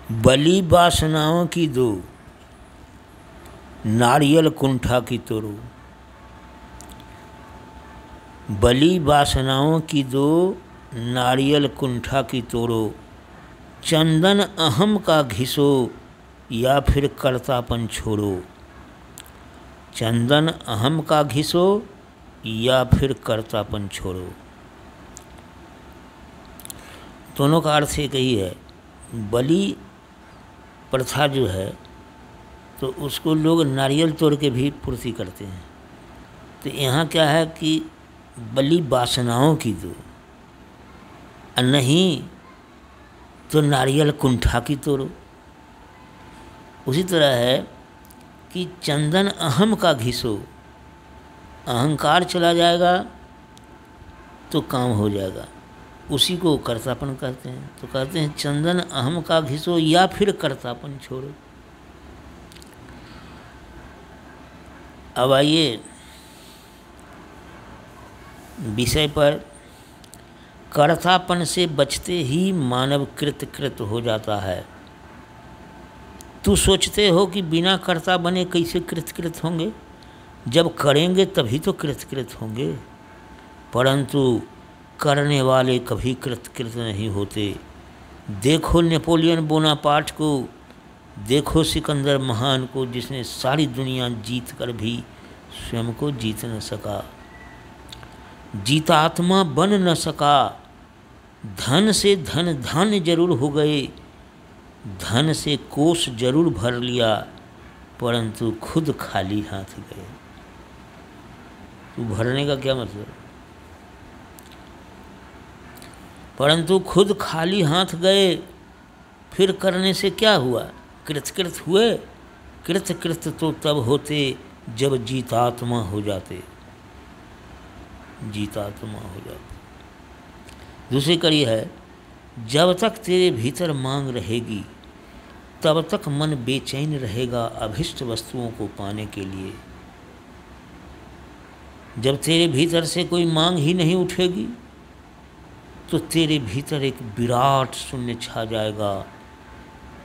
बली वासनाओं की दो, नारियल कुंठा की तोड़ो। बली वासनाओं की दो, नारियल कुंठा की तोड़ो। चंदन अहम का घिसो या फिर कर्तापन छोड़ो। चंदन अहम का घिसो या फिर कर्तापन छोड़ो। दोनों का अर्थ एक ही है। बलि प्रथा जो है तो उसको लोग नारियल तोड़ के भी पूर्ति करते हैं। तो यहाँ क्या है कि बलि वासनाओं की दो, नहीं तो नारियल कुंठा की तोड़ो। उसी तरह है कि चंदन अहम का घिसो, अहंकार चला जाएगा तो काम हो जाएगा, उसी को कर्तापन कहते हैं। तो कहते हैं चंदन अहम का घिसो या फिर कर्तापन छोड़ो। अब आइए विषय पर। कर्तापन से बचते ही मानव कृत हो जाता है। तू सोचते हो कि बिना कर्ता बने कैसे कृत होंगे? जब करेंगे तभी तो कृत होंगे। परंतु करने वाले कभी कृत नहीं होते। देखो नेपोलियन बोनापार्ट को, देखो सिकंदर महान को, जिसने सारी दुनिया जीत कर भी स्वयं को जीत न सका, जीतात्मा बन न सका। धन से धन जरूर हो गए, धन से कोष जरूर भर लिया, परंतु खुद खाली हाथ गए। तो भरने का क्या मतलब? परंतु खुद खाली हाथ गए, फिर करने से क्या हुआ? कृत हुए। कृत तो तब होते जब जीतात्मा हो जाते, जीतात्मा हो जाते। दूसरी कड़ी है, जब तक तेरे भीतर मांग रहेगी तब तक मन बेचैन रहेगा अभिष्ट वस्तुओं को पाने के लिए। जब तेरे भीतर से कोई मांग ही नहीं उठेगी तो तेरे भीतर एक विराट शून्य छा जाएगा,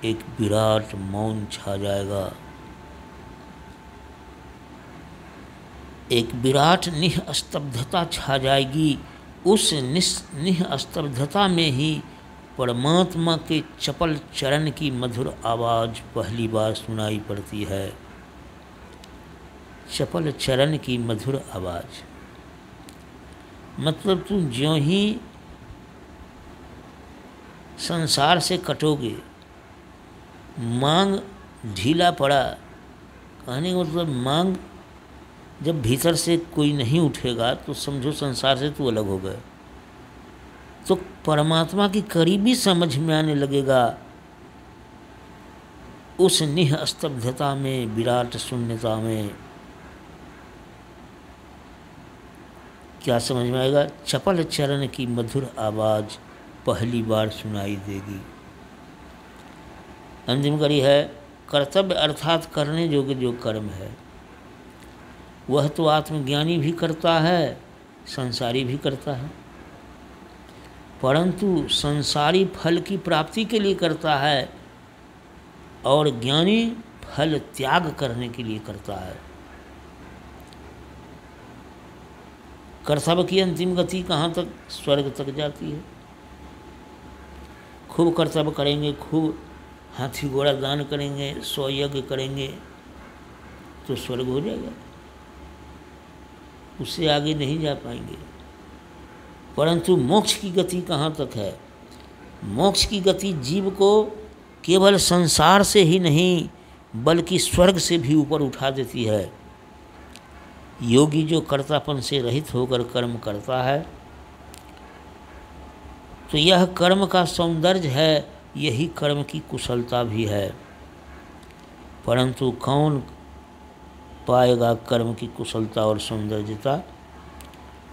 एक विराट मौन छा जाएगा, एक विराट निःस्तब्धता छा जाएगी। उस निःस्तब्धता में ही परमात्मा के चपल चरण की मधुर आवाज़ पहली बार सुनाई पड़ती है। चपल चरण की मधुर आवाज़ मतलब तुम ज्यों ही संसार से कटोगे, मांग ढीला पड़ा, कहने का मतलब मांग जब भीतर से कोई नहीं उठेगा तो समझो संसार से तू अलग हो गए। तो परमात्मा की करीबी समझ में आने लगेगा। उस निःस्तब्धता में, विराट शून्यता में क्या समझ में आएगा? चपल चरण की मधुर आवाज़ पहली बार सुनाई देगी। अंतिम कड़ी है, कर्तव्य अर्थात करने योग्य जो कर्म है वह तो आत्मज्ञानी भी करता है, संसारी भी करता है, परंतु संसारी फल की प्राप्ति के लिए करता है और ज्ञानी फल त्याग करने के लिए करता है। कर्तव्य की अंतिम गति कहाँ तक? स्वर्ग तक जाती है। खूब कर्तव्य करेंगे, खूब हाथी घोड़ा दान करेंगे, 100 यज्ञ करेंगे तो स्वर्ग हो जाएगा, उससे आगे नहीं जा पाएंगे। परंतु मोक्ष की गति कहाँ तक है? मोक्ष की गति जीव को केवल संसार से ही नहीं बल्कि स्वर्ग से भी ऊपर उठा देती है। योगी जो कर्तापन से रहित होकर कर्म करता है तो यह कर्म का सौंदर्य है, यही कर्म की कुशलता भी है। परंतु कौन पाएगा कर्म की कुशलता और सौंदर्यता?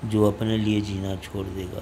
जो अपने लिए जीना छोड़ देगा।